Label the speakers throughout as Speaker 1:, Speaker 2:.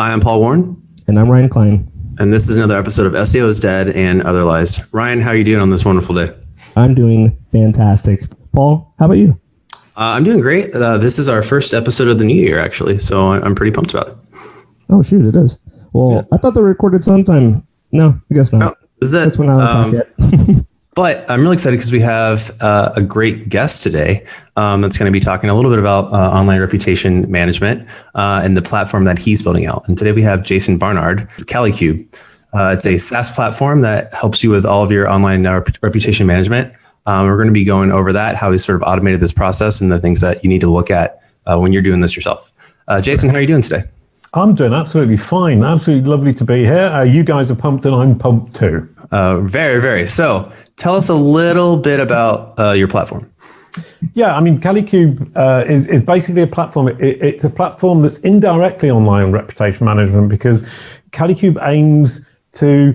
Speaker 1: Hi, I'm Paul Warren.
Speaker 2: And I'm Ryan Klein.
Speaker 1: And this is another episode of SEO is Dead and Other Lies. Ryan, how are you doing on this wonderful day?
Speaker 2: I'm doing fantastic. Paul, how about you?
Speaker 1: I'm doing great. This is our first episode of the new year, actually, so I'm pretty pumped about it.
Speaker 2: Oh, shoot, it is. Well, yeah. I thought they recorded sometime. No, I guess not.
Speaker 1: No, this is it.
Speaker 2: That's when I yet.
Speaker 1: But I'm really excited because we have a great guest today that's going to be talking a little bit about online reputation management and the platform that he's building out. And today we have Jason Barnard, Kalicube. It's a SaaS platform that helps you with all of your online reputation management. We're going to be going over that, how he sort of automated this process and the things that you need to look at when you're doing this yourself. Jason, how are you doing today?
Speaker 3: I'm doing absolutely fine. Absolutely lovely to be here. You guys are pumped and I'm pumped too.
Speaker 1: Very, very. So tell us a little bit about your platform.
Speaker 3: Yeah, I mean, Kalicube is basically a platform. It's a platform that's indirectly online reputation management because Kalicube aims to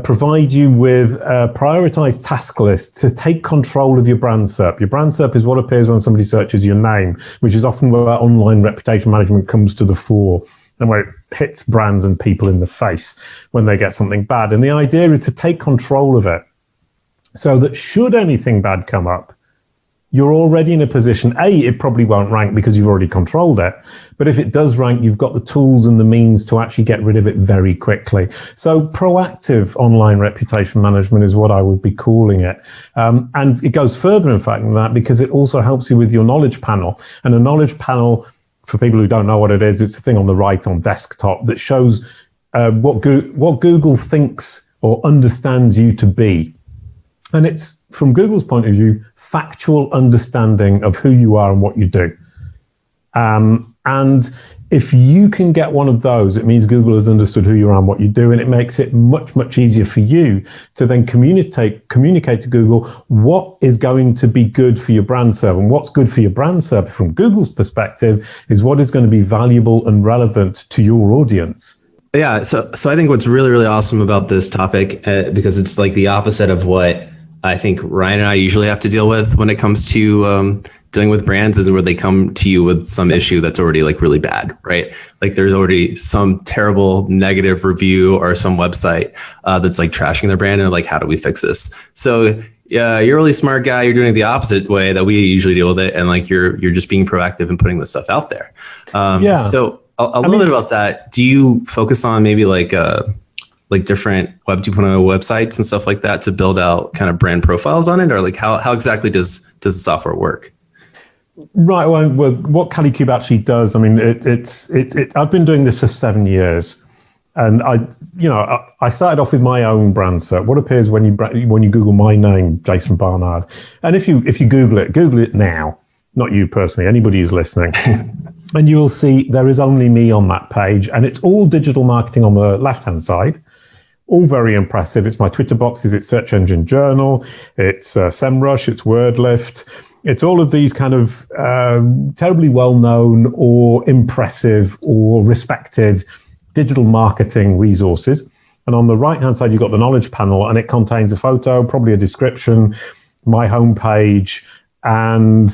Speaker 3: provide you with a prioritized task list to take control of your brand SERP. Your brand SERP is what appears when somebody searches your name, which is often where online reputation management comes to the fore and where it hits brands and people in the face when they get something bad. And the idea is to take control of it so that should anything bad come up, you're already in a position, A, it probably won't rank because you've already controlled it. But if it does rank, you've got the tools and the means to actually get rid of it very quickly. So proactive online reputation management is what I would be calling it. And it goes further, in fact, than that because it also helps you with your knowledge panel. And a knowledge panel, for people who don't know what it is, it's the thing on the right on desktop that shows what Google thinks or understands you to be. And it's, from Google's point of view, factual understanding of who you are and what you do. And if you can get one of those, it means Google has understood who you are and what you do, and it makes it much, much easier for you to then communicate to Google what is going to be good for your brand SERP. And what's good for your brand SERP from Google's perspective is what is going to be valuable and relevant to your audience.
Speaker 1: Yeah, so I think what's really, really awesome about this topic, because it's like the opposite of what I think Ryan and I usually have to deal with when it comes to dealing with brands, is where they come to you with some issue that's already like really bad, right? Like there's already some terrible negative review or some website that's like trashing their brand, and like, how do we fix this? So yeah, you're a really smart guy. You're doing it the opposite way that we usually deal with it, and like you're just being proactive and putting this stuff out there.
Speaker 3: Yeah.
Speaker 1: So a little bit about that. Do you focus on maybe like different Web 2.0 websites and stuff like that to build out kind of brand profiles on it, or like how exactly does the software work?
Speaker 3: Right. Well, what Kalicube actually does, I mean, it's I've been doing this for 7 years, and I started off with my own brand SERP. What appears when you Google my name, Jason Barnard, and if you Google it now, not you personally, anybody who's listening. And you will see there is only me on that page, and it's all digital marketing on the left-hand side. All very impressive. It's my Twitter boxes, it's Search Engine Journal, it's SEMrush, it's WordLift. It's all of these kind of terribly well-known or impressive or respected digital marketing resources. And on the right-hand side, you've got the knowledge panel, and it contains a photo, probably a description, my homepage, and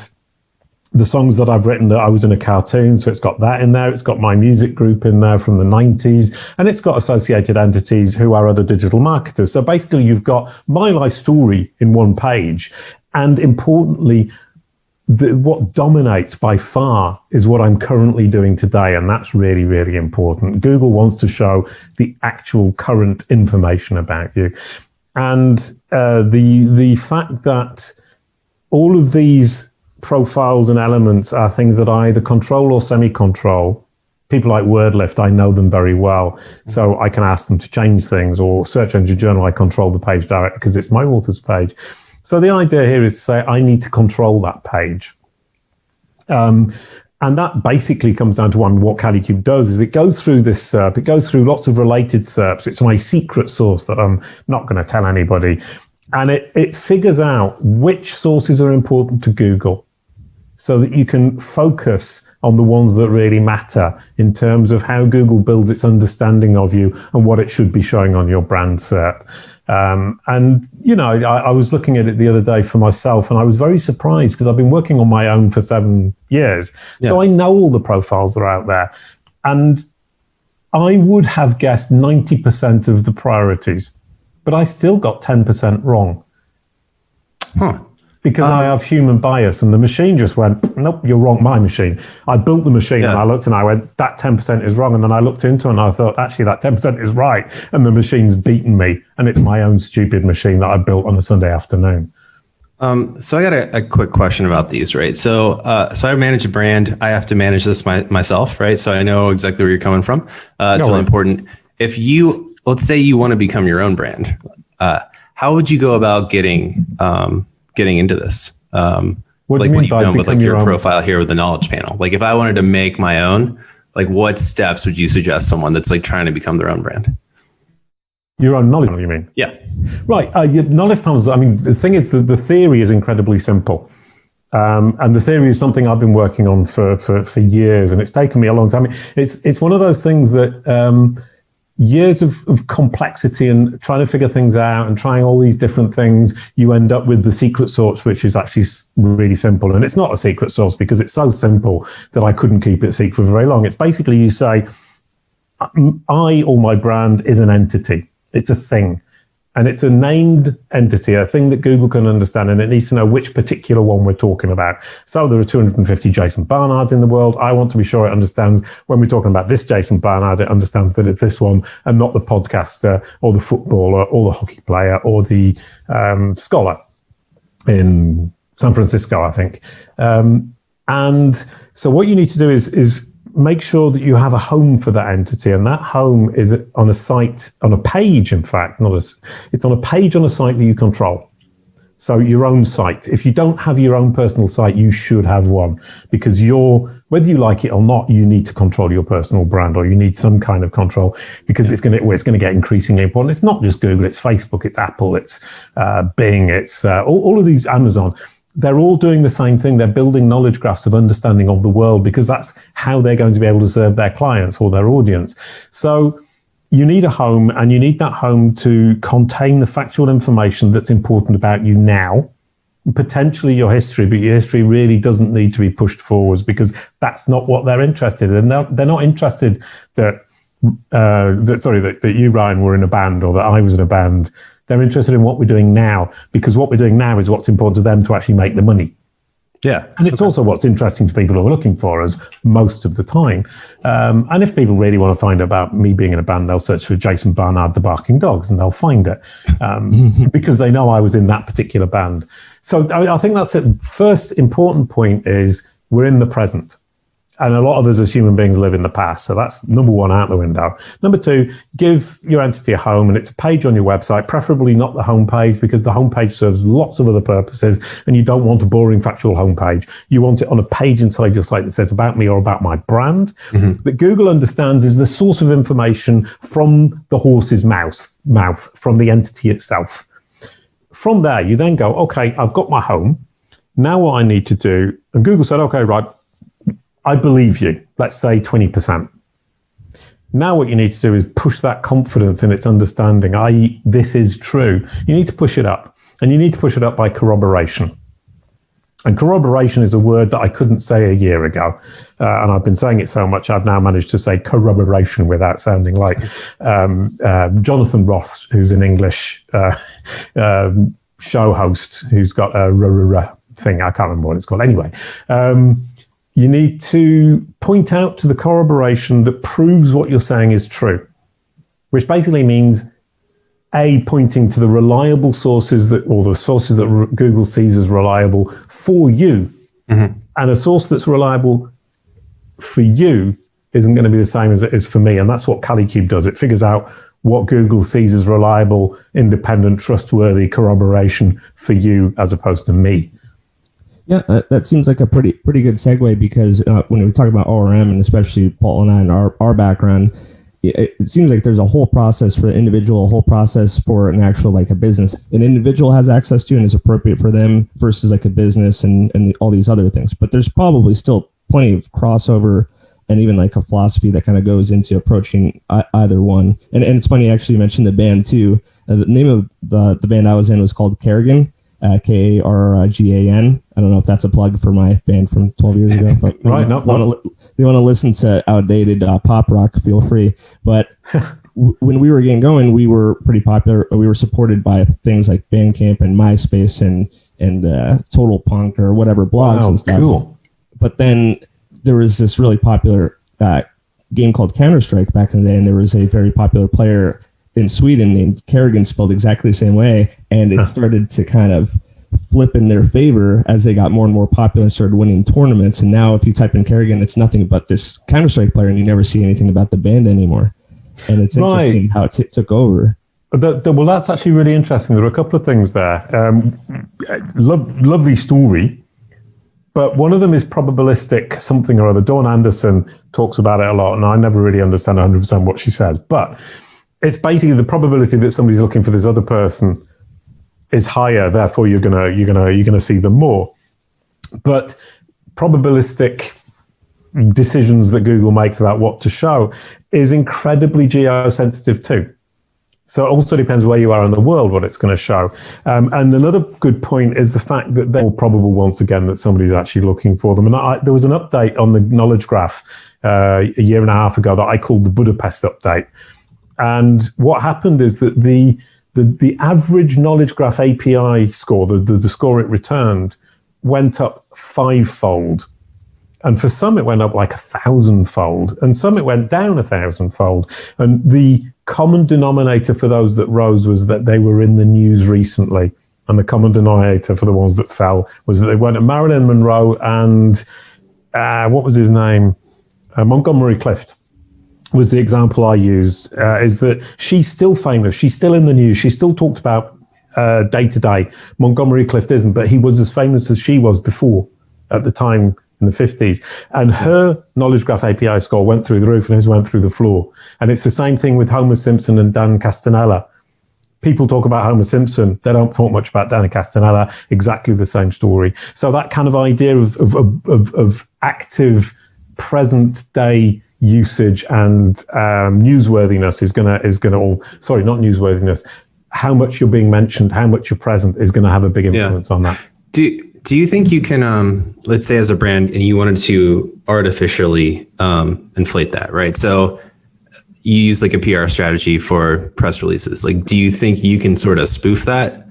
Speaker 3: the songs that I've written. That I was in a cartoon, so it's got that in there. It's got my music group in there from the 90s, and it's got associated entities who are other digital marketers. So basically, you've got my life story in one page, and importantly, what dominates by far is what I'm currently doing today, and that's really, really important. Google wants to show the actual current information about you, and the fact that all of these profiles and elements are things that I either control or semi-control. People like WordLift, I know them very well, so I can ask them to change things, or Search Engine Journal, I control the page directly because it's my author's page. So the idea here is to say I need to control that page. And that basically comes down to what Kalicube does is it goes through this SERP, it goes through lots of related SERPs. It's my secret source that I'm not going to tell anybody. And it figures out which sources are important to Google, so that you can focus on the ones that really matter in terms of how Google builds its understanding of you and what it should be showing on your brand SERP. And, I was looking at it the other day for myself, and I was very surprised because I've been working on my own for 7 years. Yeah. So I know all the profiles that are out there. And I would have guessed 90% of the priorities, but I still got 10% wrong. Because I have human bias, and the machine just went, nope, you're wrong, my machine. I built the machine, and I looked and I went, that 10% is wrong. And then I looked into it and I thought, actually, that 10% is right. And the machine's beaten me. And it's my own stupid machine that I built on a Sunday afternoon.
Speaker 1: So I got a quick question about these, right? So I manage a brand. I have to manage this myself, right? So I know exactly where you're coming from. It's really important. If let's say you want to become your own brand, how would you go about getting into this?
Speaker 3: What do you mean
Speaker 1: what you've
Speaker 3: by
Speaker 1: done with like your
Speaker 3: own?
Speaker 1: profile here with the knowledge panel? Like if I wanted to make my own, like what steps would you suggest someone that's like trying to become their own brand?
Speaker 3: Your own knowledge panel, you mean?
Speaker 1: Yeah.
Speaker 3: Right. Your knowledge panels, I mean, the thing is, the theory is incredibly simple. And the theory is something I've been working on for years, and it's taken me a long time. It's one of those things that years of complexity and trying to figure things out and trying all these different things, you end up with the secret sauce, which is actually really simple. And it's not a secret sauce because it's so simple that I couldn't keep it secret for very long. It's basically you say, I or my brand is an entity. It's a thing. And it's a named entity, a thing that Google can understand, and it needs to know which particular one we're talking about. So there are 250 Jason Barnards in the world. I want to be sure it understands when we're talking about this Jason Barnard, it understands that it's this one and not the podcaster or the footballer or the hockey player or the scholar in San Francisco, I think. And so what you need to do is make sure that you have a home for that entity, and that home is on a site, on a page, in fact, it's on a page on a site that you control. So your own site. If you don't have your own personal site, you should have one, because whether you like it or not, you need to control your personal brand, or you need some kind of control, because it's going to get increasingly important. It's not just Google, it's Facebook, it's Apple, it's Bing, it's all of these, Amazon. They're all doing the same thing. They're building knowledge graphs of understanding of the world, because that's how they're going to be able to serve their clients or their audience. So you need a home, and you need that home to contain the factual information that's important about you now, potentially your history, but your history really doesn't need to be pushed forwards, because that's not what they're interested in. They're not interested that you, Ryan, were in a band, or that I was in a band. They're interested in what we're doing now, because what we're doing now is what's important to them to actually make the money.
Speaker 1: Yeah.
Speaker 3: And it's also what's interesting to people who are looking for us most of the time. And if people really want to find out about me being in a band, they'll search for Jason Barnard, the Barking Dogs, and they'll find it, because they know I was in that particular band. So I think that's it. First important point is we're in the present. And a lot of us as human beings live in the past. So that's number one, out the window. Number two, give your entity a home, and it's a page on your website, preferably not the homepage, because the homepage serves lots of other purposes, and you don't want a boring factual homepage. You want it on a page inside your site that says about me or about my brand, that Google understands is the source of information from the horse's mouth, from the entity itself. From there, you then go, okay, I've got my home. Now what I need to do, and Google said, okay, right, I believe you, let's say 20%. Now what you need to do is push that confidence in its understanding, i.e. this is true. You need to push it up, and you need to push it up by corroboration. And corroboration is a word that I couldn't say a year ago. And I've been saying it so much, I've now managed to say corroboration without sounding like Jonathan Roth, who's an English show host who's got a thing. I can't remember what it's called. Anyway, you need to point out to the corroboration that proves what you're saying is true, which basically means pointing to the reliable sources or the sources that Google sees as reliable for you. And a source that's reliable for you isn't going to be the same as it is for me. And that's what Kalicube does. It figures out what Google sees as reliable, independent, trustworthy corroboration for you as opposed to me.
Speaker 2: Yeah, that seems like a pretty good segue, because when we talk about ORM, and especially Paul and I in our background, it seems like there's a whole process for the individual, a whole process for an actual, like a business an individual has access to and is appropriate for them versus like a business and all these other things. But there's probably still plenty of crossover and even like a philosophy that kind of goes into approaching either one. And it's funny, you actually mentioned the band too. The name of the band I was in was called Kerrigan. Kargan. I don't know if that's a plug for my band from 12 years ago, but
Speaker 3: right,
Speaker 2: they want to listen to outdated pop rock, feel free. But when we were getting going, we were pretty popular. We were supported by things like Bandcamp and MySpace and Total Punk or whatever blogs and stuff. Cool. But then there was this really popular game called Counter-Strike back in the day, and there was a very popular player in Sweden named Kerrigan, spelled exactly the same way, and it started to kind of flip in their favor as they got more and more popular and started winning tournaments. And now if you type in Kerrigan, it's nothing but this Counter-Strike player, and you never see anything about the band anymore. And it's interesting how it took over.
Speaker 3: Well, that's actually really interesting. There are a couple of things there. Lovely story. But one of them is probabilistic something or other. Dawn Anderson talks about it a lot, and I never really understand 100% what she says. But it's basically the probability that somebody's looking for this other person is higher, therefore you're gonna see them more. But probabilistic decisions that Google makes about what to show is incredibly geosensitive too. So it also depends where you are in the world, what it's going to show. And another good point is the fact that they're all probable once again that somebody's actually looking for them. And there was an update on the knowledge graph a year and a half ago that I called the Budapest update. And what happened is that the average knowledge graph API score, the score it returned, went up 5-fold. And for some, it went up like 1,000-fold, and some it went down 1,000-fold. And the common denominator for those that rose was that they were in the news recently. And the common denominator for the ones that fell was that they went to Marilyn Monroe and what was his name? Montgomery Clift was the example I used, is that she's still famous. She's still in the news. She's still talked about day to day. Montgomery Clift isn't, but he was as famous as she was before at the time in the 50s. And her knowledge graph API score went through the roof and his went through the floor. And it's the same thing with Homer Simpson and Dan Castanella. People talk about Homer Simpson. They don't talk much about Dan Castanella. Exactly the same story. So that kind of idea of active present day usage and newsworthiness is gonna not newsworthiness. How much you're being mentioned, how much you're present is going to have a big influence on that.
Speaker 1: Do you think you can, let's say as a brand and you wanted to artificially inflate that, right? So you use like a PR strategy for press releases. Like, do you think you can sort of spoof that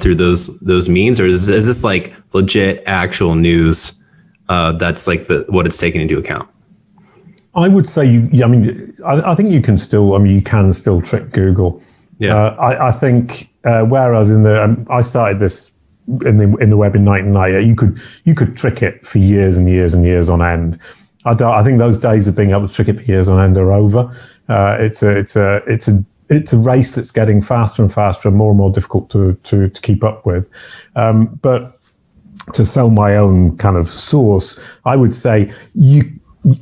Speaker 1: through those means, or is this like legit actual news that's like what it's taken into account?
Speaker 3: I would say I think you can still trick Google. Yeah. I think whereas I started this in the web in 1998, you could trick it for years and years and years on end. I think those days of being able to trick it for years on end are over. It's a race that's getting faster and faster and more difficult to keep up with. But to sell my own kind of source, I would say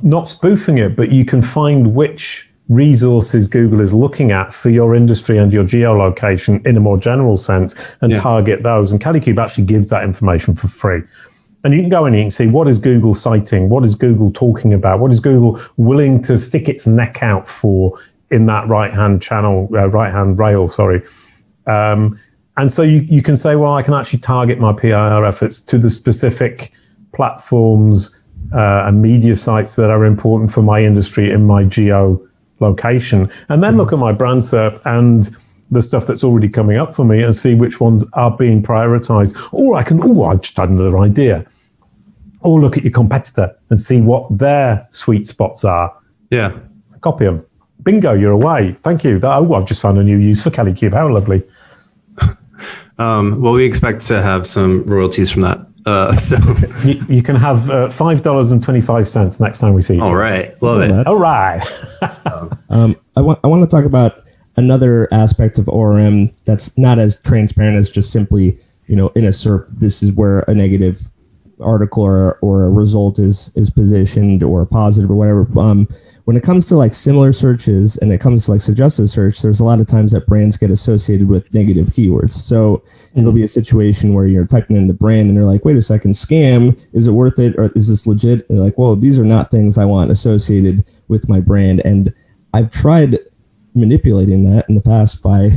Speaker 3: not spoofing it, but you can find which resources Google is looking at for your industry and your geolocation in a more general sense and target those. And Kalicube actually gives that information for free. And you can go in and you can see what is Google citing, what is Google talking about, what is Google willing to stick its neck out for in that right-hand rail. And so you can say, well, I can actually target my PIR efforts to the specific platforms and media sites that are important for my industry in my geo location, and then look at my brand SERP and the stuff that's already coming up for me and see which ones are being prioritized. Or I just had another idea. Or look at your competitor and see what their sweet spots are.
Speaker 1: Yeah.
Speaker 3: Copy them. Bingo, you're away. Thank you. I've just found a new use for Kalicube. How lovely.
Speaker 1: Well, we expect to have some royalties from that. So
Speaker 3: you can have $5.25 next time we see you.
Speaker 1: All right. Love it.
Speaker 3: All right.
Speaker 2: I want to talk about another aspect of ORM that's not as transparent as just simply, in a SERP, this is where a negative article or a result is positioned, or positive or whatever. When it comes to like similar searches and it comes to like suggested search, there's a lot of times that brands get associated with negative keywords. So it'll be a situation where you're typing in the brand and they're like, wait a second, scam, is it worth it? Or is this legit? And they're like, well, these are not things I want associated with my brand. And I've tried manipulating that in the past by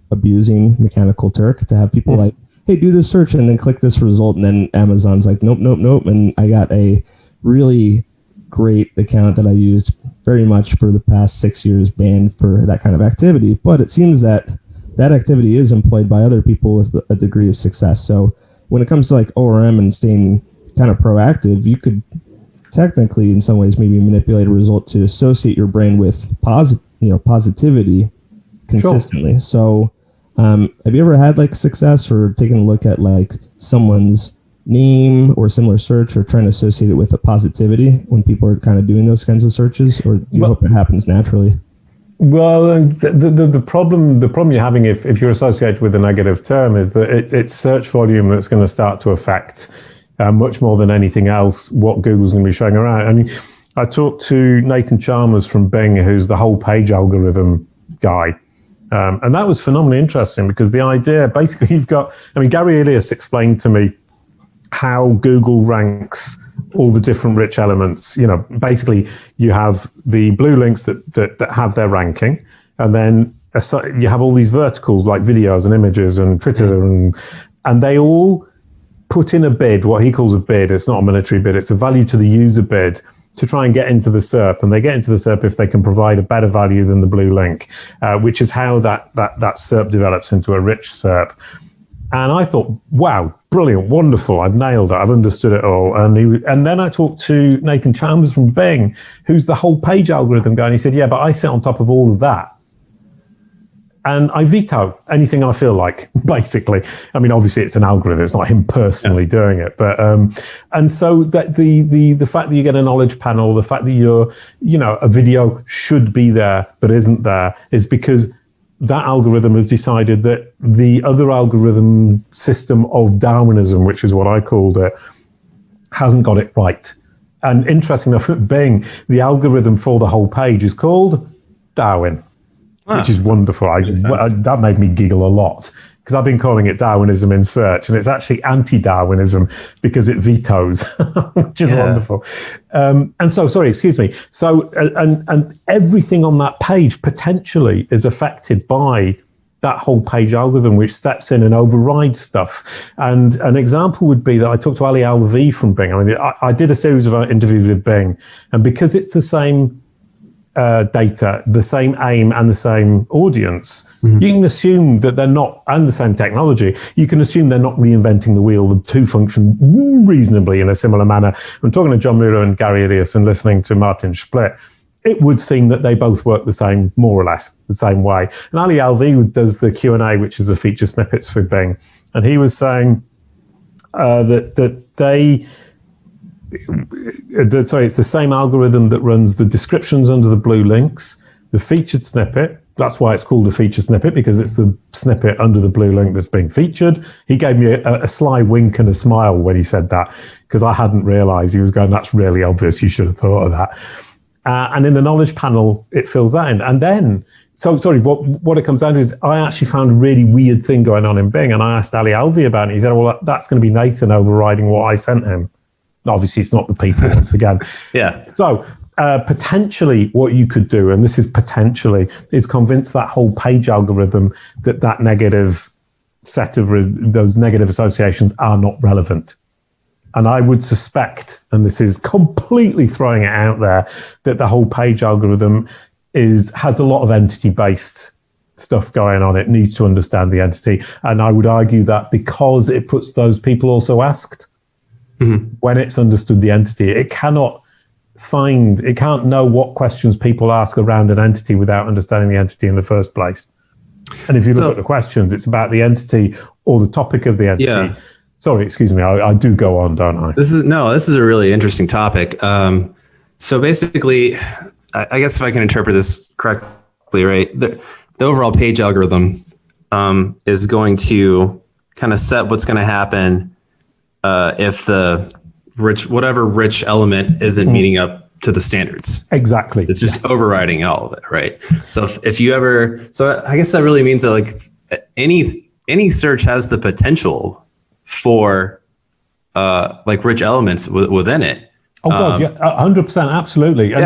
Speaker 2: abusing Mechanical Turk to have people like hey, do this search and then click this result. And then Amazon's like, nope, nope, nope. And I got a really great account that I used very much for the past 6 years banned for that kind of activity. But it seems that that activity is employed by other people with a degree of success. So when it comes to like ORM and staying kind of proactive, you could technically in some ways maybe manipulate a result to associate your brain with positivity consistently. Sure. So have you ever had like success or taken a look at like someone's name or similar search or trying to associate it with a positivity when people are kind of doing those kinds of searches, or do you hope it happens naturally?
Speaker 3: Well, the problem you're having if you're associated with a negative term is that it's search volume that's going to start to affect much more than anything else what Google's going to be showing around. I mean, I talked to Nathan Chalmers from Bing, who's the whole page algorithm guy. And that was phenomenally interesting because the idea, basically Gary Ilias explained to me how Google ranks all the different rich elements. Basically you have the blue links that have their ranking, and then you have all these verticals like videos and images and Twitter, and they all put in a bid, what he calls a bid. It's not a monetary bid, it's a value to the user bid to try and get into the SERP. And they get into the SERP if they can provide a better value than the blue link, which is how that SERP develops into a rich SERP. And I thought, wow, brilliant, wonderful. I've nailed it. I've understood it all. And then I talked to Nathan Chalmers from Bing, who's the whole page algorithm guy. And he said, yeah, but I sit on top of all of that. And I veto anything I feel like, basically. I mean, obviously it's an algorithm. It's not him personally doing it. But, and so that the fact that you get a knowledge panel, the fact that a video should be there, but isn't there, is because that algorithm has decided that the other algorithm system of Darwinism, which is what I called it, hasn't got it right. And interesting enough, at Bing, the algorithm for the whole page is called Darwin, which is wonderful. That made me giggle a lot because I've been calling it Darwinism in search, and it's actually anti-Darwinism because it vetoes, which is wonderful. And so, sorry, excuse me. So, and everything on that page potentially is affected by that whole page algorithm, which steps in and overrides stuff. And an example would be that I talked to Ali Alvi from Bing. I mean, I did a series of interviews with Bing, and because it's the same data, the same aim and the same audience, you can assume that they're not, and the same technology, you can assume they're not reinventing the wheel. The two function reasonably in a similar manner. I'm talking to John Mueller and Gary Ilias and listening to Martin Split. It would seem that they both work the same, more or less, the same way. And Ali Alvi does the Q&A, which is the feature snippets for Bing. And he was saying it's the same algorithm that runs the descriptions under the blue links, the featured snippet. That's why it's called a feature snippet, because it's the snippet under the blue link that's being featured. He gave me a sly wink and a smile when he said that, because I hadn't realized. He was going, that's really obvious. You should have thought of that. And in the knowledge panel, it fills that in. And then, what it comes down to is I actually found a really weird thing going on in Bing, and I asked Ali Alvi about it. He said, well, that's going to be Nathan overriding what I sent him. Obviously, it's not the people once again.
Speaker 1: Yeah.
Speaker 3: So potentially what you could do, and this is potentially, is convince that whole page algorithm that negative set of those negative associations are not relevant. And I would suspect, and this is completely throwing it out there, that the whole page algorithm has a lot of entity-based stuff going on. It needs to understand the entity. And I would argue that because it puts those people also asked, when it's understood the entity, it can't know what questions people ask around an entity without understanding the entity in the first place. And if you look at the questions, it's about the entity or the topic of the entity. Yeah. Sorry, excuse me. I do go on, don't I?
Speaker 1: This is a really interesting topic. So basically, I guess if I can interpret this correctly, right, the overall page algorithm is going to kind of set what's going to happen if the whatever rich element isn't meeting up to the standards.
Speaker 3: Exactly.
Speaker 1: It's just overriding all of it, right? So if you ever, so I guess that really means that like any search has the potential for like rich elements within it.
Speaker 3: Oh God, yeah, 100%, absolutely. And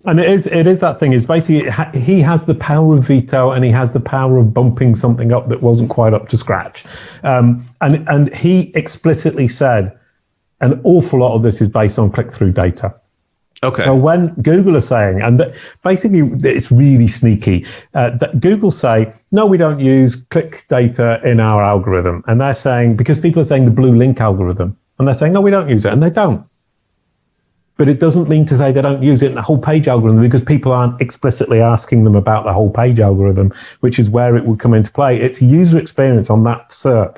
Speaker 3: And it is that thing. Is basically he has the power of veto, and he has the power of bumping something up that wasn't quite up to scratch. And he explicitly said an awful lot of this is based on click-through data.
Speaker 1: Okay.
Speaker 3: So when Google are saying, and basically it's really sneaky, that Google say, no, we don't use click data in our algorithm. And they're saying, because people are saying the blue link algorithm, and they're saying, no, we don't use it. And they don't. But it doesn't mean to say they don't use it in the whole page algorithm, because people aren't explicitly asking them about the whole page algorithm, which is where it would come into play. It's user experience on that SERP.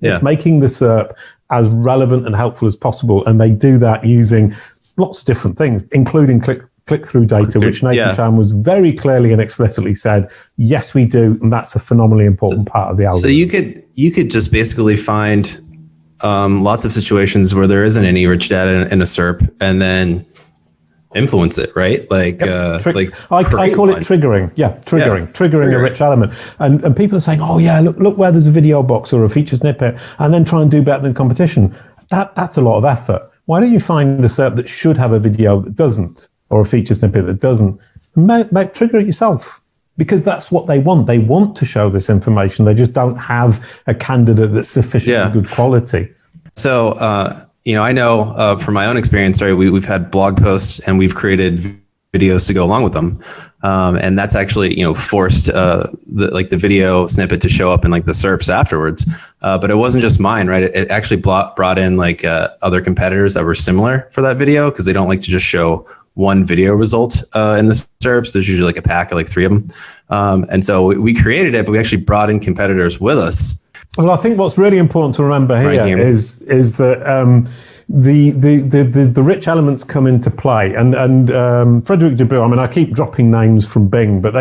Speaker 3: Yeah. It's making the SERP as relevant and helpful as possible. And they do that using lots of different things, including click-through data, which Nathan Chalmers very clearly and explicitly said, yes, we do. And that's a phenomenally important part of the algorithm.
Speaker 1: So you could just basically find lots of situations where there isn't any rich data in a SERP, and then influence it, right? Like,
Speaker 3: I call it triggering. Yeah, triggering a rich element. And people are saying, oh yeah, look where there's a video box or a feature snippet, and then try and do better than competition. That's a lot of effort. Why don't you find a SERP that should have a video that doesn't, or a feature snippet that doesn't? Trigger it yourself. Because that's what they want. They want to show this information. They just don't have a candidate that's sufficiently good quality.
Speaker 1: So, I know from my own experience, right, we've had blog posts and we've created videos to go along with them. And that's actually, forced the video snippet to show up in like the SERPs afterwards. But it wasn't just mine, right? It actually brought in like other competitors that were similar for that video, because they don't like to just show one video result in the SERPs. There's usually like a pack of like 3 of them. And so we created it, but we actually brought in competitors with us.
Speaker 3: Well, I think what's really important to remember here is that the rich elements come into play. And Frederick Dubou, I mean, I keep dropping names from Bing, but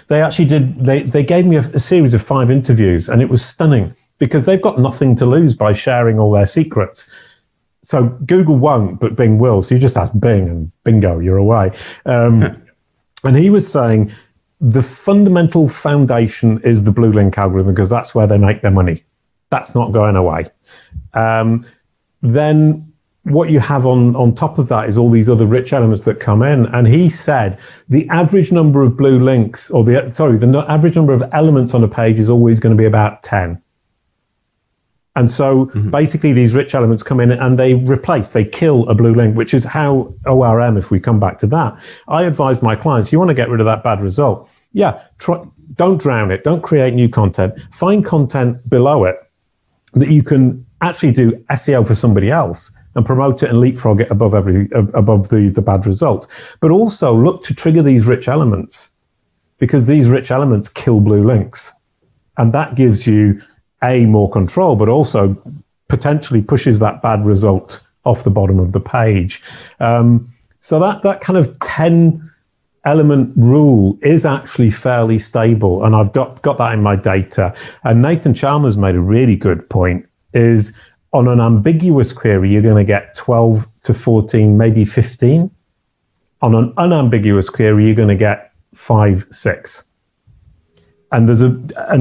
Speaker 3: they actually they gave me a series of 5 interviews, and it was stunning, because they've got nothing to lose by sharing all their secrets. So Google won't, but Bing will. So you just ask Bing and bingo, you're away. And he was saying the fundamental foundation is the blue link algorithm, because that's where they make their money. That's not going away. Then what you have on top of that is all these other rich elements that come in. And he said the average number of blue links, or the average number of elements on a page is always going to be about 10. And so basically these rich elements come in and they kill a blue link, which is how ORM, if we come back to that, I advise my clients, you want to get rid of that bad result. Yeah, don't drown it. Don't create new content. Find content below it that you can actually do SEO for somebody else and promote it and leapfrog it above the bad result. But also look to trigger these rich elements, because these rich elements kill blue links. And that gives you more control, but also potentially pushes that bad result off the bottom of the page. So that kind of 10 element rule is actually fairly stable. And I've got that in my data. And Nathan Chalmers made a really good point, is on an ambiguous query, you're going to get 12 to 14, maybe 15. On an unambiguous query, you're going to get 5, 6. And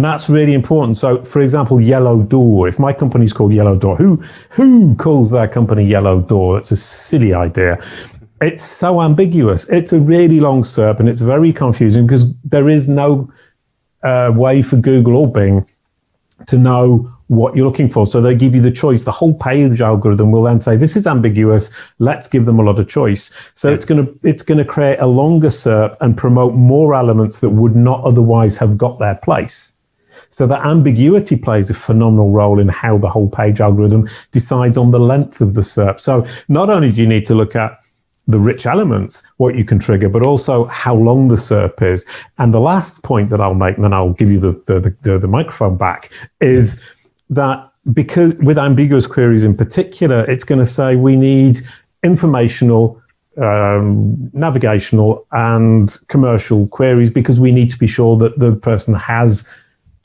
Speaker 3: that's really important. So, for example, Yellow Door. If my company's called Yellow Door, who calls their company Yellow Door? It's a silly idea. It's so ambiguous. It's a really long SERP, and it's very confusing, because there is no way for Google or Bing to know what you're looking for. So they give you the choice. The whole page algorithm will then say, this is ambiguous. Let's give them a lot of choice. So it's going to create a longer SERP and promote more elements that would not otherwise have got their place. So the ambiguity plays a phenomenal role in how the whole page algorithm decides on the length of the SERP. So not only do you need to look at the rich elements, what you can trigger, but also how long the SERP is. And the last point that I'll make, and then I'll give you the microphone back, is that because with ambiguous queries in particular, it's going to say we need informational, navigational and commercial queries, because we need to be sure that the person has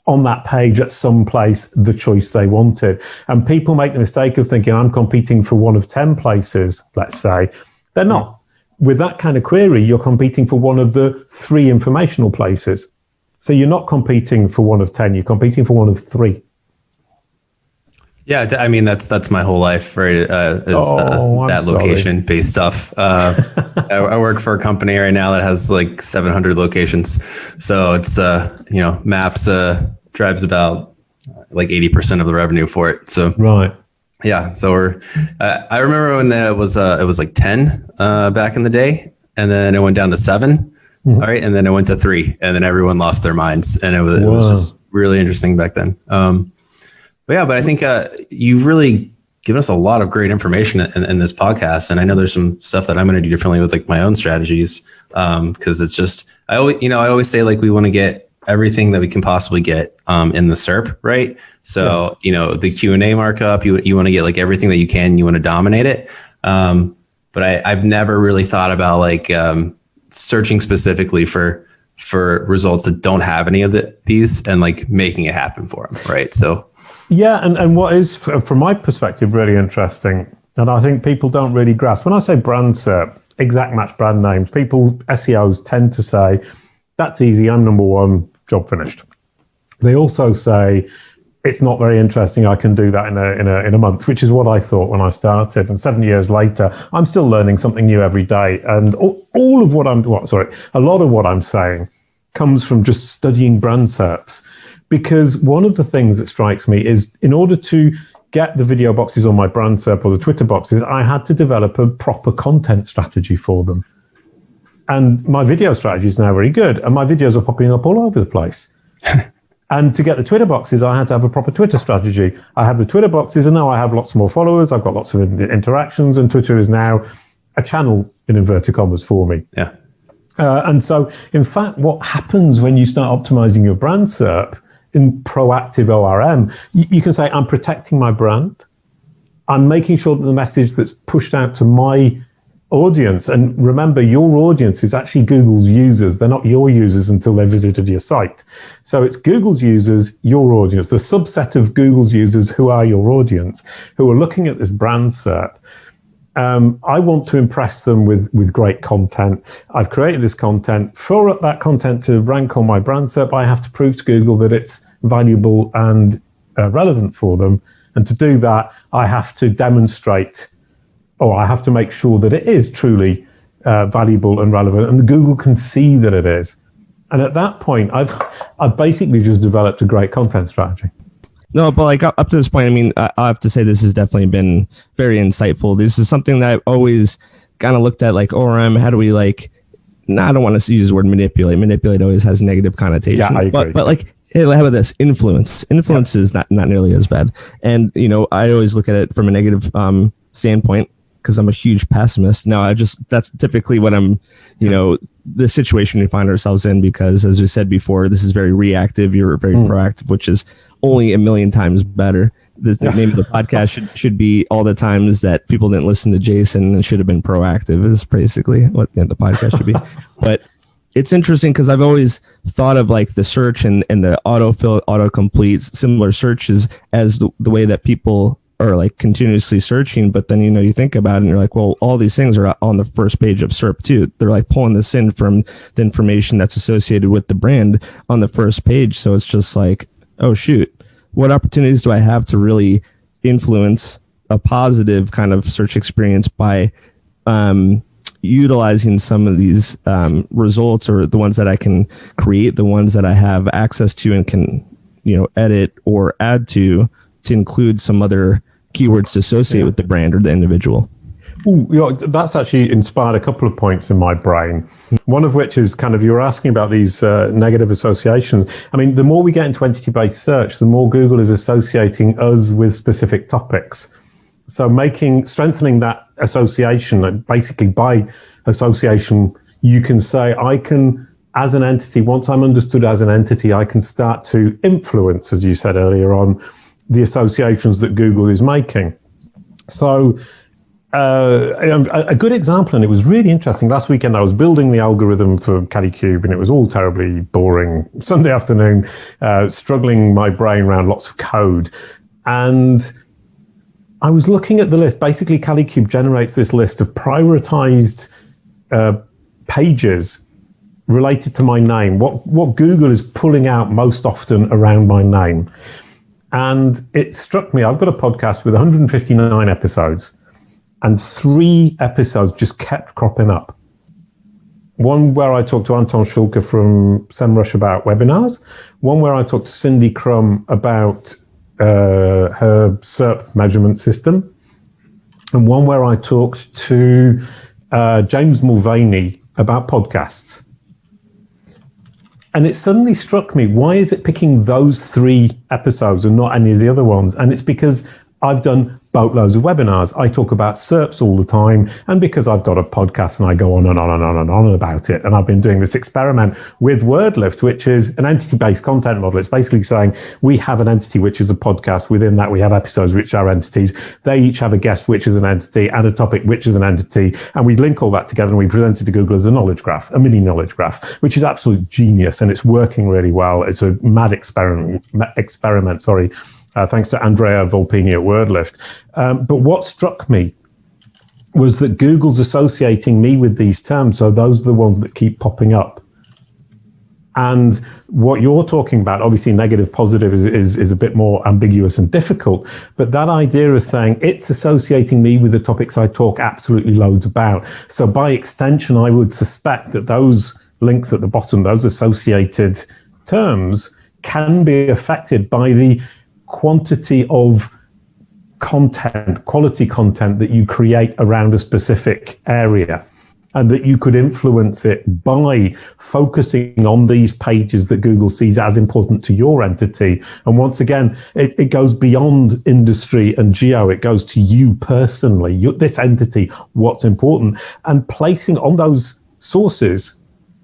Speaker 3: on that page at some place the choice they wanted. And people make the mistake of thinking, I'm competing for one of 10 places, let's say. They're not. With that kind of query, you're competing for one of the 3 informational places. So you're not competing for one of 10, you're competing for one of 3.
Speaker 1: Yeah, I mean that's my whole life, right? That
Speaker 3: sorry.
Speaker 1: location-based stuff. I work for a company right now that has like 700 locations, so it's Maps drives about like 80% of the revenue for it. So
Speaker 3: Right.
Speaker 1: yeah, so I remember when it was like 10 back in the day, and then it went down to 7. All right, and then it went to 3, and then everyone lost their minds, and it was just really interesting back then. But I think you really give us a lot of great information in this podcast, and I know there's some stuff that I'm going to do differently with like my own strategies, because it's just I always say like we want to get everything that we can possibly get in the SERP, right? So the Q&A markup, you want to get like everything that you can, you want to dominate it, but I've never really thought about like searching specifically for results that don't have any of these and like making it happen for them, right? So.
Speaker 3: Yeah, and what is, from my perspective, really interesting, and I think people don't really grasp, when I say brand SERP, exact match brand names, SEOs tend to say, that's easy, I'm number one, job finished. They also say, it's not very interesting, I can do that in a month, which is what I thought when I started. And 7 years later, I'm still learning something new every day. And a lot of what I'm saying comes from just studying brand SERPs. Because one of the things that strikes me is in order to get the video boxes on my brand SERP or the Twitter boxes, I had to develop a proper content strategy for them. And my video strategy is now very good. And my videos are popping up all over the place. And to get the Twitter boxes, I had to have a proper Twitter strategy. I have the Twitter boxes, and now I have lots more followers. I've got lots of interactions, and Twitter is now a channel, in inverted commas, for me.
Speaker 1: Yeah.
Speaker 3: And so, in fact, what happens when you start optimizing your brand SERP in proactive ORM, you can say, I'm protecting my brand. I'm making sure that the message that's pushed out to my audience, and remember, your audience is actually Google's users. They're not your users until they visited your site. So it's Google's users, your audience, the subset of Google's users who are your audience, who are looking at this brand SERP. I want to impress them with great content. I've created this content. For that content to rank on my brand SERP, I have to prove to Google that it's valuable and relevant for them. And to do that, I have to demonstrate, or I have to make sure that it is truly valuable and relevant, and Google can see that it is. And at that point, I've basically just developed a great content strategy.
Speaker 2: No, but like up to this point, I mean, I have to say this has definitely been very insightful. This is something that I've always kind of looked at, like ORM. How do we I don't want to use the word manipulate. Manipulate always has a negative connotation. Yeah, I agree. But like, hey, how about this? Influence. Influence is not nearly as bad. And, I always look at it from a negative standpoint, because I'm a huge pessimist. Now, that's typically what I'm, the situation we find ourselves in, because as we said before, this is very reactive. You're very proactive, which is only a million times better. The name of the podcast should be all the times that people didn't listen to Jason and should have been proactive, is basically what the podcast should be. But it's interesting because I've always thought of like the search and the autofill, autocomplete, similar searches as the way that people are like continuously searching. But then, you think about it and you're like, well, all these things are on the first page of SERP too. They're like pulling this in from the information that's associated with the brand on the first page. So it's just like, oh shoot, what opportunities do I have to really influence a positive kind of search experience by utilizing some of these results, or the ones that I can create, the ones that I have access to and can, edit or add to include some other keywords to associate with the brand or the individual.
Speaker 3: Ooh, that's actually inspired a couple of points in my brain. One of which is kind of, you were asking about these negative associations. I mean, the more we get into entity-based search, the more Google is associating us with specific topics. So strengthening that association, basically by association, you can say, I can, as an entity, once I'm understood as an entity, I can start to influence, as you said earlier on, the associations that Google is making. So a good example, and it was really interesting. Last weekend, I was building the algorithm for Kalicube, and it was all terribly boring. Sunday afternoon, struggling my brain around lots of code. And I was looking at the list. Basically, Kalicube generates this list of prioritized pages related to my name, what Google is pulling out most often around my name. And it struck me, I've got a podcast with 159 episodes, and 3 episodes just kept cropping up. One where I talked to Anton Schulke from SEMrush about webinars, one where I talked to Cindy Crum about her SERP measurement system, and one where I talked to James Mulvaney about podcasts. And it suddenly struck me, why is it picking those 3 episodes and not any of the other ones? And it's because I've done boatloads of webinars. I talk about SERPs all the time. And because I've got a podcast and I go on and on and on and on about it. And I've been doing this experiment with WordLift, which is an entity-based content model. It's basically saying we have an entity, which is a podcast. Within that, we have episodes, which are entities. They each have a guest, which is an entity, and a topic, which is an entity. And we link all that together and we present it to Google as a knowledge graph, a mini knowledge graph, which is absolute genius. And it's working really well. It's a mad experiment, thanks to Andrea Volpini at WordLift. But what struck me was that Google's associating me with these terms, so those are the ones that keep popping up. And what you're talking about, obviously negative, positive is a bit more ambiguous and difficult, but that idea is saying it's associating me with the topics I talk absolutely loads about. So by extension, I would suspect that those links at the bottom, those associated terms, can be affected by the quantity of content, quality content that you create around a specific area, and that you could influence it by focusing on these pages that Google sees as important to your entity. And once again, it goes beyond industry and geo. It goes to you personally, this entity, what's important, and placing on those sources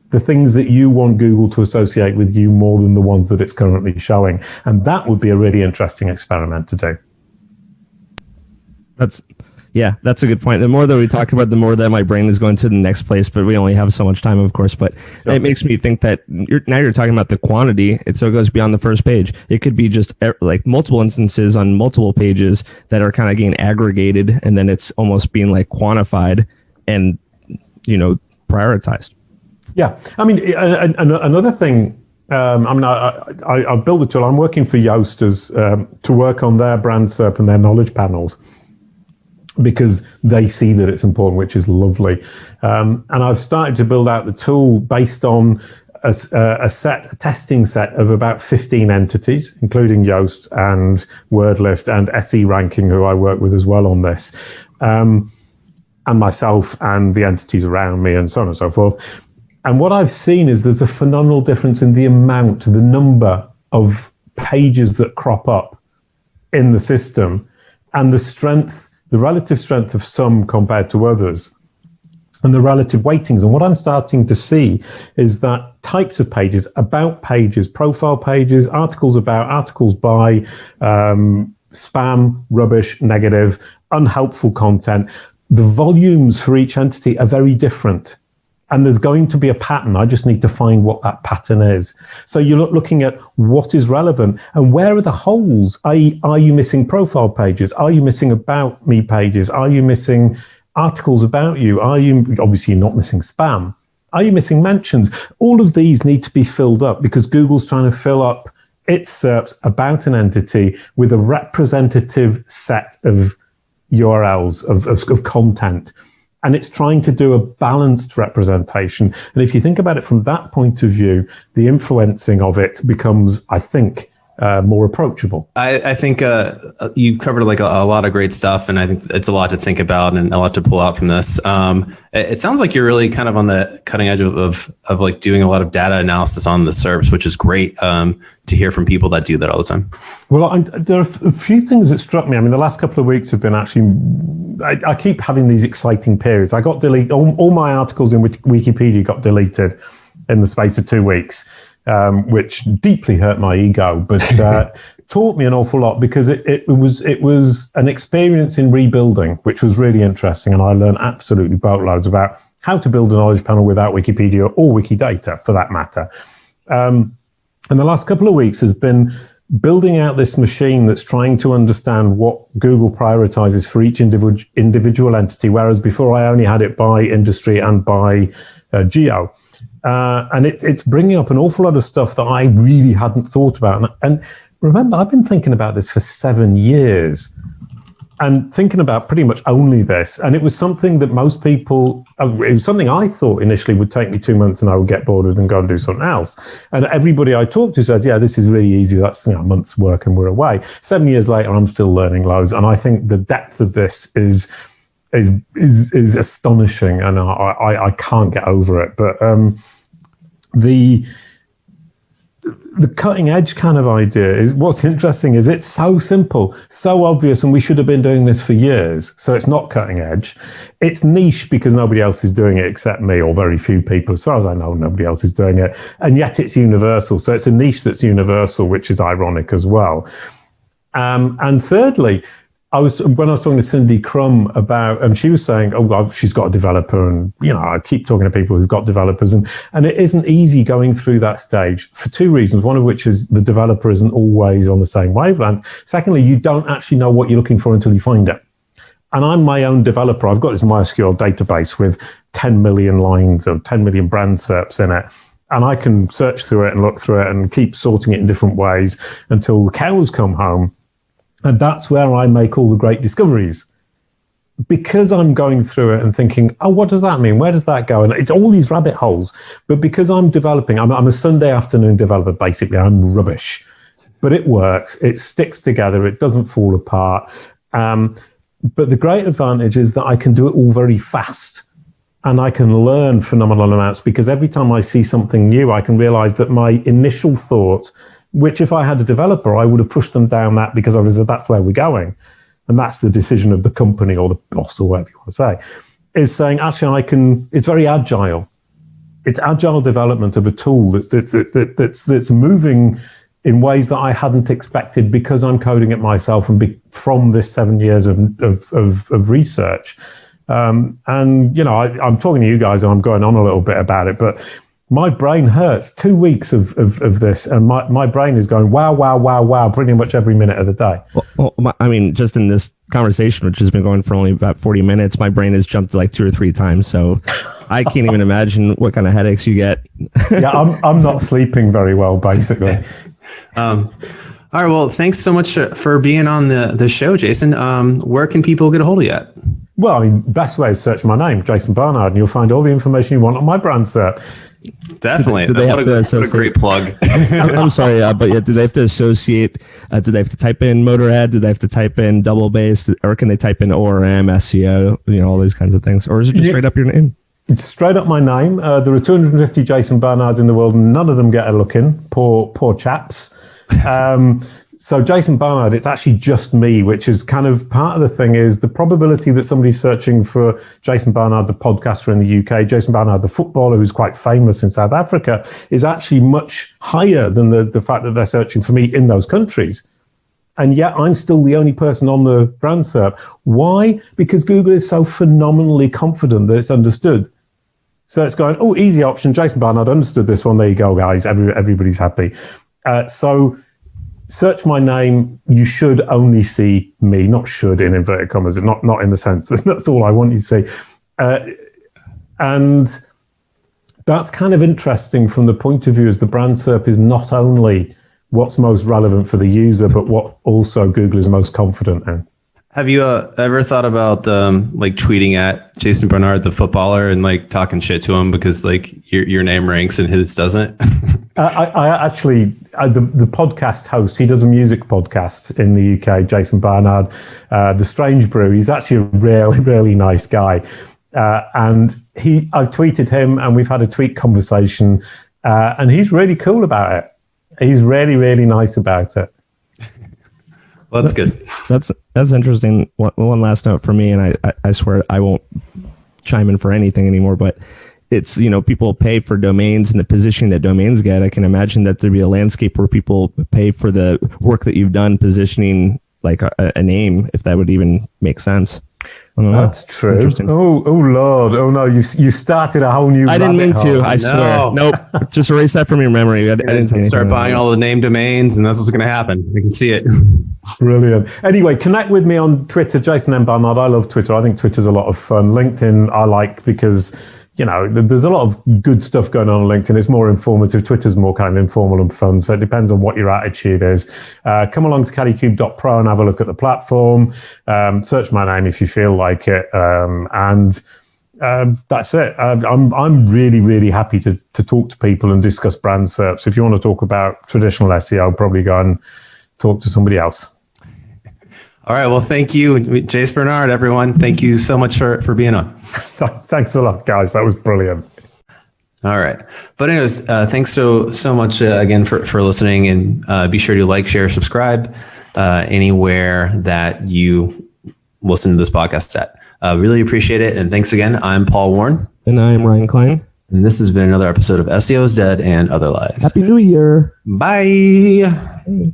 Speaker 3: the things that you want Google to associate with you more than the ones that it's currently showing. And that would be a really interesting experiment to do.
Speaker 2: That's a good point. The more that we talk about, the more that my brain is going to the next place, but we only have so much time, of course. But It makes me think that you're talking about the quantity. So it goes beyond the first page. It could be just like multiple instances on multiple pages that are kind of getting aggregated, and then it's almost being like quantified and, prioritized.
Speaker 3: Yeah. I mean, another thing, I built a tool. I'm working for Yoast to work on their brand SERP and their knowledge panels, because they see that it's important, which is lovely. And I've started to build out the tool based on a testing set of about 15 entities, including Yoast and WordLift and SE Ranking, who I work with as well on this, and myself and the entities around me, and so on and so forth. And what I've seen is there's a phenomenal difference in the number of pages that crop up in the system, and the relative strength of some compared to others, and the relative weightings. And what I'm starting to see is that types of pages, about pages, profile pages, articles about, articles by, spam, rubbish, negative, unhelpful content, the volumes for each entity are very different. And there's going to be a pattern. I just need to find what that pattern is. So you're looking at what is relevant and where are the holes? Are you missing profile pages? Are you missing about me pages? Are you missing articles about you? Obviously you're not missing spam. Are you missing mentions? All of these need to be filled up, because Google's trying to fill up its SERPs about an entity with a representative set of URLs, of content. And it's trying to do a balanced representation. And if you think about it from that point of view, the influencing of it becomes, I think, more approachable.
Speaker 1: I think you've covered like a lot of great stuff, and I think it's a lot to think about and a lot to pull out from this. It sounds like you're really kind of on the cutting edge of like doing a lot of data analysis on the SERPs, which is great to hear from people that do that all the time.
Speaker 3: Well, there are a few things that struck me. I mean, the last couple of weeks have been actually, I keep having these exciting periods. I got deleted, all my articles in Wikipedia got deleted in the space of 2 weeks. Which deeply hurt my ego, but taught me an awful lot, because it was an experience in rebuilding, which was really interesting. And I learned absolutely boatloads about how to build a knowledge panel without Wikipedia or Wikidata, for that matter. And the last couple of weeks has been building out this machine that's trying to understand what Google prioritizes for each individual entity, whereas before I only had it by industry and by geo. And it's bringing up an awful lot of stuff that I really hadn't thought about. And remember, I've been thinking about this for 7 years and thinking about pretty much only this. And it was something that most people, it was something I thought initially would take me 2 months and I would get bored with and go and do something else. And everybody I talked to says, yeah, this is really easy. That's a month's work and we're away. 7 years later, I'm still learning loads. And I think the depth of this is astonishing. And I can't get over it. But the cutting edge kind of idea is what's interesting is it's so simple, so obvious, and we should have been doing this for years. So it's not cutting edge. It's niche because nobody else is doing it except me or very few people. As far as I know, nobody else is doing it. And yet it's universal. So it's a niche that's universal, which is ironic as well. And thirdly, when I was talking to Cindy Crum about, and she was saying, she's got a developer, and I keep talking to people who've got developers, and it isn't easy going through that stage for two reasons. One of which is the developer isn't always on the same wavelength. Secondly, you don't actually know what you're looking for until you find it. And I'm my own developer. I've got this MySQL database with 10 million lines of 10 million brand SERPs in it. And I can search through it and look through it and keep sorting it in different ways until the cows come home. And that's where I make all the great discoveries. Because I'm going through it and thinking, what does that mean? Where does that go? And it's all these rabbit holes. But because I'm developing, I'm a Sunday afternoon developer, basically. I'm rubbish. But it works. It sticks together. It doesn't fall apart. But the great advantage is that I can do it all very fast. And I can learn phenomenal amounts because every time I see something new, I can realize that my initial thought, which if I had a developer, I would have pushed them down that because I was that's where we're going. And that's the decision of the company or the boss or whatever you want to say, is saying, actually, it's very agile. It's agile development of a tool that's moving in ways that I hadn't expected because I'm coding it myself and from this 7 years of research. I'm talking to you guys and I'm going on a little bit about it, but my brain hurts. 2 weeks of this, and my brain is going, wow, wow, wow, wow, pretty much every minute of the day.
Speaker 2: Well, just in this conversation, which has been going for only about 40 minutes, my brain has jumped like 2 or 3 times. So I can't even imagine what kind of headaches you get.
Speaker 3: Yeah, I'm not sleeping very well, basically.
Speaker 1: All right. Well, thanks so much for being on the show, Jason. Where can people get a hold of you at?
Speaker 3: Well, best way is search my name, Jason Barnard, and you'll find all the information you want on my brand cert.
Speaker 1: Definitely.
Speaker 2: Do they have to associate?
Speaker 1: What a great plug.
Speaker 2: I'm sorry, but yeah, do they have to associate? Do they have to type in Motorhead? Do they have to type in double bass? Or can they type in ORM, SEO, all those kinds of things? Or is it just straight up your name?
Speaker 3: It's straight up my name. There are 250 Jason Barnards in the world, and none of them get a look in. Poor chaps. So Jason Barnard, it's actually just me, which is kind of part of the thing is the probability that somebody's searching for Jason Barnard, the podcaster in the UK, Jason Barnard, the footballer who's quite famous in South Africa, is actually much higher than the fact that they're searching for me in those countries. And yet I'm still the only person on the brand SERP. Why? Because Google is so phenomenally confident that it's understood. So it's going, easy option. Jason Barnard understood this one. There you go, guys. Everybody's happy. So search my name. You should only see me, not should in inverted commas, not in the sense that that's all I want you to see. And that's kind of interesting from the point of view as the brand SERP is not only what's most relevant for the user, but what also Google is most confident in.
Speaker 1: Have you ever thought about tweeting at Jason Barnard, the footballer, and talking shit to him because your name ranks and his doesn't?
Speaker 3: I actually, the podcast host, he does a music podcast in the UK, Jason Barnard, The Strange Brew. He's actually a really, really nice guy. And I've tweeted him and we've had a tweet conversation and he's really cool about it. He's really, really nice about it.
Speaker 1: Well, that's good.
Speaker 2: That's interesting. One last note for me, and I swear I won't chime in for anything anymore, but it's, people pay for domains and the positioning that domains get. I can imagine that there'd be a landscape where people pay for the work that you've done positioning a name, if that would even make sense.
Speaker 3: That's true. Oh Lord. Oh no, you started a whole new.
Speaker 2: I didn't mean to. I swear. Nope. Just erase that from your memory. I didn't
Speaker 1: start buying all the name domains, and that's what's going to happen. We can see it.
Speaker 3: Brilliant. Anyway, connect with me on Twitter, Jason M. Barnard. I love Twitter. I think Twitter's a lot of fun. LinkedIn, I like because there's a lot of good stuff going on LinkedIn. It's more informative. Twitter's more kind of informal and fun. So it depends on what your attitude is. Come along to kalicube.pro and have a look at the platform. Search my name if you feel like it. And that's it. I'm really, really happy to talk to people and discuss brand SERPs. If you want to talk about traditional SEO, probably go and talk to somebody else.
Speaker 1: All right. Well, thank you, Jason Barnard, everyone. Thank you so much for being on.
Speaker 3: Thanks a lot, guys. That was brilliant.
Speaker 1: All right. But anyways, thanks so much again for listening, and be sure to like, share, subscribe anywhere that you listen to this podcast at. Really appreciate it. And thanks again. I'm Paul Warren.
Speaker 2: And I am Ryan Klein.
Speaker 1: And this has been another episode of SEO is Dead and Other Lies.
Speaker 2: Happy New Year.
Speaker 1: Bye.
Speaker 2: Hey.